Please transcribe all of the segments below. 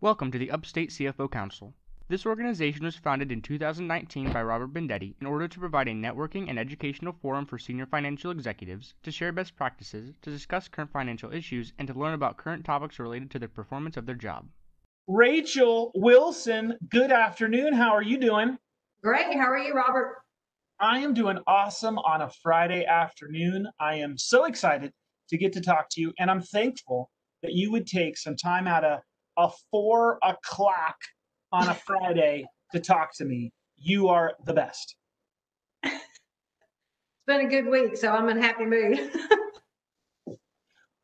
Welcome to the Upstate CFO Council. This organization was founded in 2019 by Robert Bendetti in order to provide a networking and educational forum for senior financial executives to share best practices, to discuss current financial issues, and to learn about current topics related to the performance of their job. Rachael Wilson, good afternoon. How are you doing? Great. How are you, Robert? I am doing awesome on a Friday afternoon. I am so excited to get to talk to you, and I'm thankful that you would take some time out of a 4 o'clock on a Friday to talk to me. You are the best. It's been a good week, so I'm in a happy mood.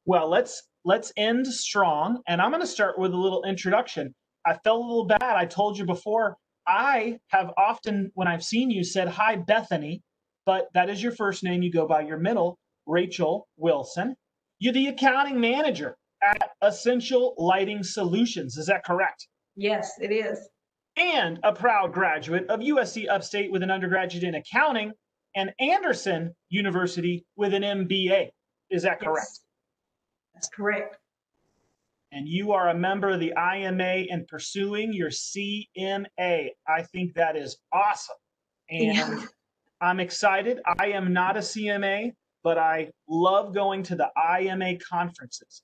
Well, let's end strong, and I'm going to start with a little introduction. I felt a little bad. I told you before, I have often, when I've seen you, said, "Hi, Bethany," but that is your first name. You go by your middle, Rachael Wilson. You're the accounting manager at Essential Lighting Solutions. Is that correct? Yes, it is. And a proud graduate of USC Upstate with an undergraduate in accounting and Anderson University with an MBA. Is that correct? Yes, that's correct. And you are a member of the IMA and pursuing your CMA. I think that is awesome. And I'm excited. I am not a CMA, but I love going to the IMA conferences.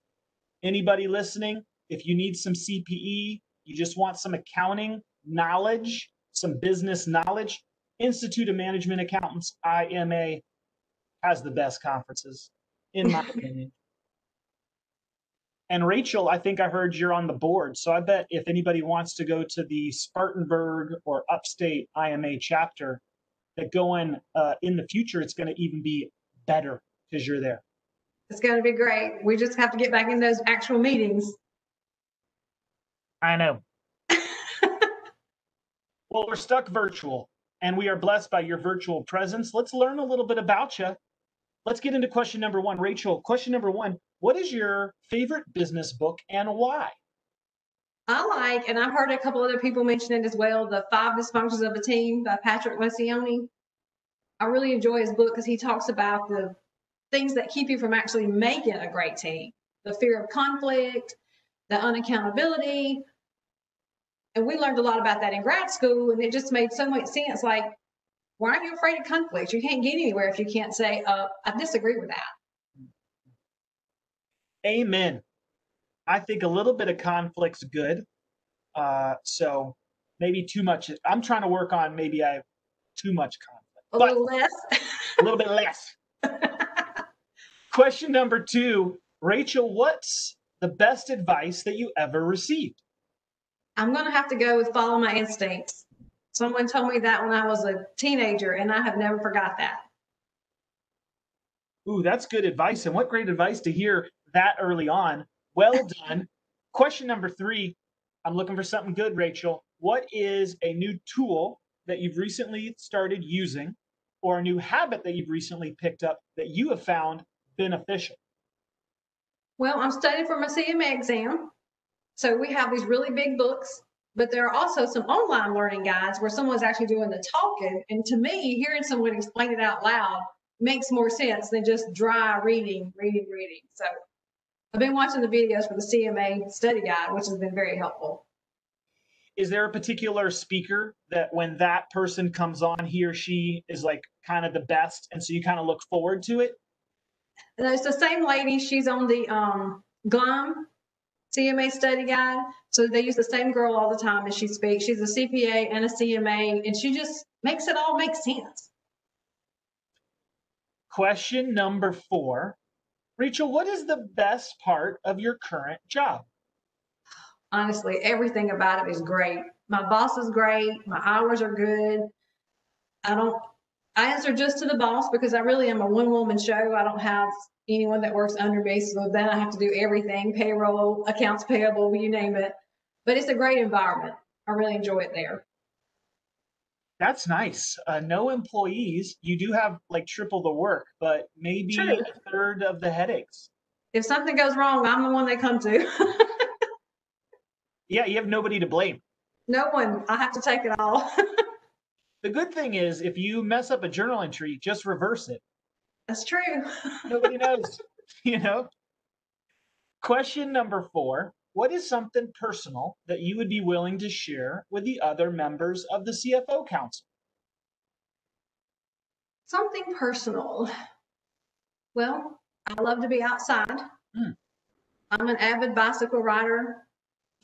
Anybody listening, if you need some CPE, you just want some accounting knowledge, some business knowledge, Institute of Management Accountants, IMA, has the best conferences, in my opinion. And Rachael, I think I heard you're on the board. So I bet if anybody wants to go to the Spartanburg or Upstate IMA chapter, that going in the future, it's going to even be better because you're there. It's going to be great. We just have to get back in those actual meetings. I know. Well, we're stuck virtual, and we are blessed by your virtual presence. Let's learn a little bit about you. Let's get into question number one. Rachael, question number one, what is your favorite business book and why? I like, and I've heard a couple other people mention it as well, The 5 Dysfunctions of a Team by Patrick Lencioni. I really enjoy his book because he talks about the things that keep you from actually making a great team. The fear of conflict, the unaccountability. And we learned a lot about that in grad school, and it just made so much sense. Like, why are you afraid of conflict? You can't get anywhere if you can't say, I disagree with that. Amen. I think a little bit of conflict's good. So maybe too much. I'm trying to work on maybe I have too much conflict. A little less. A little bit less. Question number two, Rachael, what's the best advice that you ever received? I'm going to have to go with follow my instincts. Someone told me that when I was a teenager, and I have never forgot that. Ooh, that's good advice. And what great advice to hear that early on. Well done. Question number three, I'm looking for something good, Rachael. What is a new tool that you've recently started using or a new habit that you've recently picked up that you have found beneficial? Well, I'm studying for my CMA exam. So we have these really big books, but there are also some online learning guides where someone's actually doing the talking. And to me, hearing someone explain it out loud makes more sense than just dry reading. So I've been watching the videos for the CMA study guide, which has been very helpful. Is there a particular speaker that when that person comes on, he or she is like kind of the best, and so you kind of look forward to it? And it's the same lady. She's on the GLUM CMA study guide. So they use the same girl all the time as she speaks. She's a CPA and a CMA, and she just makes it all make sense. Question number four. Rachael, what is the best part of your current job? Honestly, everything about it is great. My boss is great. My hours are good. I answer just to the boss because I really am a one-woman show. I don't have anyone that works under me, so then I have to do everything, payroll, accounts payable, you name it. But it's a great environment. I really enjoy it there. That's nice. No employees. You do have like triple the work, but maybe True. a third of the headaches. If something goes wrong, I'm the one they come to. Yeah, you have nobody to blame. No one. I have to take it all. The good thing is if you mess up a journal entry, just reverse it. That's true. Nobody knows, you know? Question number four. what is something personal that you would be willing to share with the other members of the CFO Council? Something personal. Well, I love to be outside. I'm an avid bicycle rider,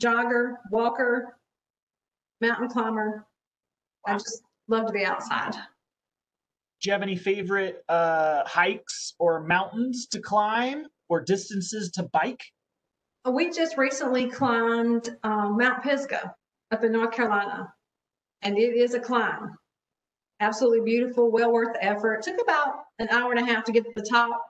jogger, walker, mountain climber. I just love to be outside. Do you have any favorite hikes or mountains to climb or distances to bike? We just recently climbed Mount Pisgah up in North Carolina, and it is a climb. Absolutely beautiful, well worth the effort. It took about an hour and a half to get to the top.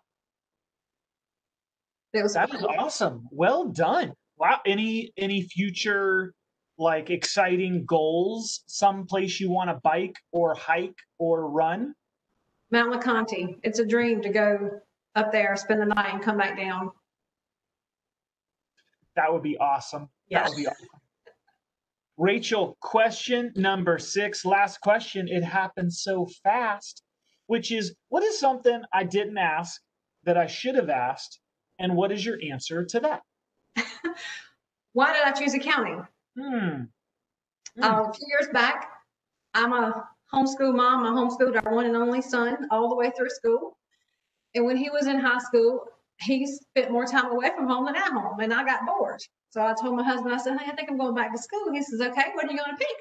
That was awesome. Well done. Wow. Any future like exciting goals? Some place you want to bike or hike or run? Mount LeConte. It's a dream to go up there, spend the night, and come back down. That would be awesome. Yes. That would be awesome. Rachel, question number 6, last question. It happened so fast, which is, what is something I didn't ask that I should have asked? And what is your answer to that? Why did I choose accounting? A few years back, I'm a homeschool mom. I homeschooled our one and only son all the way through school. And when he was in high school, he spent more time away from home than at home, and I got bored. So I told my husband, I said, hey, I think I'm going back to school. He says, okay, what are you going to pick?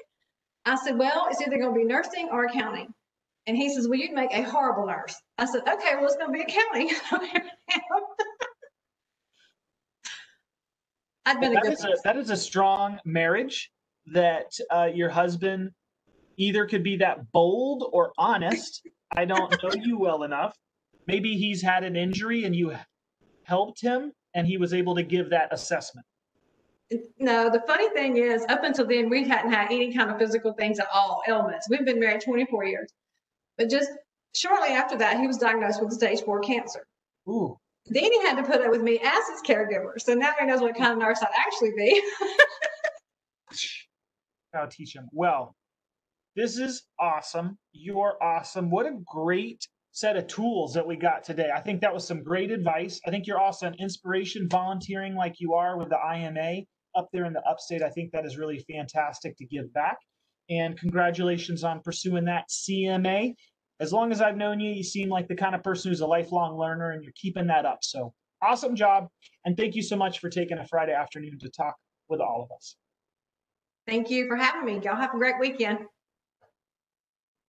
I said, well, it's either going to be nursing or accounting. And he says, well, you'd make a horrible nurse. I said, okay, well, it's going to be accounting. That is a strong marriage, that your husband either could be that bold or honest. I don't know you well enough. Maybe he's had an injury and you helped him and he was able to give that assessment. No, the funny thing is, up until then, we hadn't had any kind of physical things at all, ailments. We've been married 24 years. But just shortly after that, he was diagnosed with stage 4 cancer. Ooh. Then he had to put up with me as his caregiver. So now he knows what kind of nurse I'd actually be. I'll teach him. Well, this is awesome. You're awesome. What a great set of tools that we got today. I think that was some great advice. I think you're also an inspiration volunteering like you are with the IMA up there in the upstate. I think that is really fantastic to give back. And congratulations on pursuing that CMA. As long as I've known you, you seem like the kind of person who's a lifelong learner, and you're keeping that up. So awesome job. And thank you so much for taking a Friday afternoon to talk with all of us. Thank you for having me. Y'all have a great weekend.